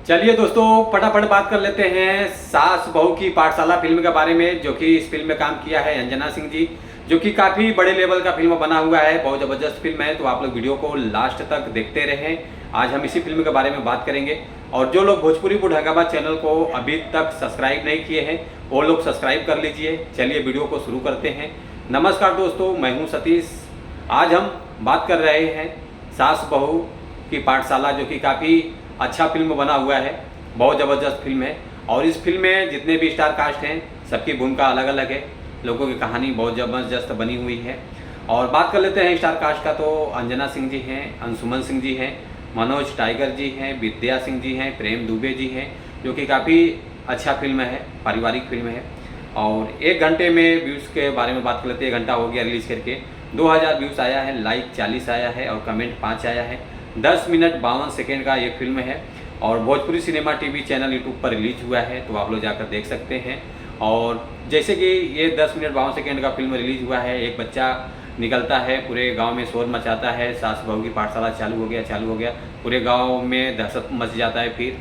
चलिए दोस्तों, फटाफट बात कर लेते हैं सास बहू की पाठशाला फिल्म के बारे में, जो कि इस फिल्म में काम किया है अंजना सिंह जी, जो कि काफ़ी बड़े लेवल का फिल्म बना हुआ है। बहुत ज़बरदस्त फिल्म है, तो आप लोग वीडियो को लास्ट तक देखते रहें। आज हम इसी फिल्म के बारे में बात करेंगे। और जो लोग भोजपुरी बुढ़ागाबाद चैनल को अभी तक सब्सक्राइब नहीं किए हैं, वो लोग सब्सक्राइब कर लीजिए। चलिए वीडियो को शुरू करते हैं। नमस्कार दोस्तों, मैं हूँ सतीश। आज हम बात कर रहे हैं सास बहू की पाठशाला, जो कि काफ़ी अच्छा फिल्म बना हुआ है। बहुत ज़बरदस्त फिल्म है। और इस फिल्म में जितने भी स्टार कास्ट हैं, सबकी भूमिका अलग अलग है। लोगों की कहानी बहुत ज़बरदस्त बनी हुई है। और बात कर लेते हैं स्टार कास्ट का, तो अंजना सिंह जी हैं, अंशुमन सिंह जी हैं, मनोज टाइगर जी हैं, विद्या सिंह जी हैं, प्रेम दुबे जी हैं, जो कि काफ़ी अच्छा फिल्म है, पारिवारिक फिल्म है। और 1 घंटे में व्यूज़ के बारे में बात कर लेते हैं। 1 घंटा हो गया रिलीज़ करके, 2000 व्यूज़ आया है, लाइक 40 आया है और कमेंट 5 आया है। 10 मिनट 52 सेकेंड का ये फिल्म है। और Bhojpuri cinema TV channel YouTube पर रिलीज हुआ है, तो आप लोग जाकर देख सकते हैं। और जैसे कि ये 10 मिनट 52 सेकेंड का फिल्म रिलीज हुआ है, एक बच्चा निकलता है, पूरे गांव में शोर मचाता है, सास बहू की पाठशाला चालू हो गया, पूरे गांव में दहशत मच जाता है। फिर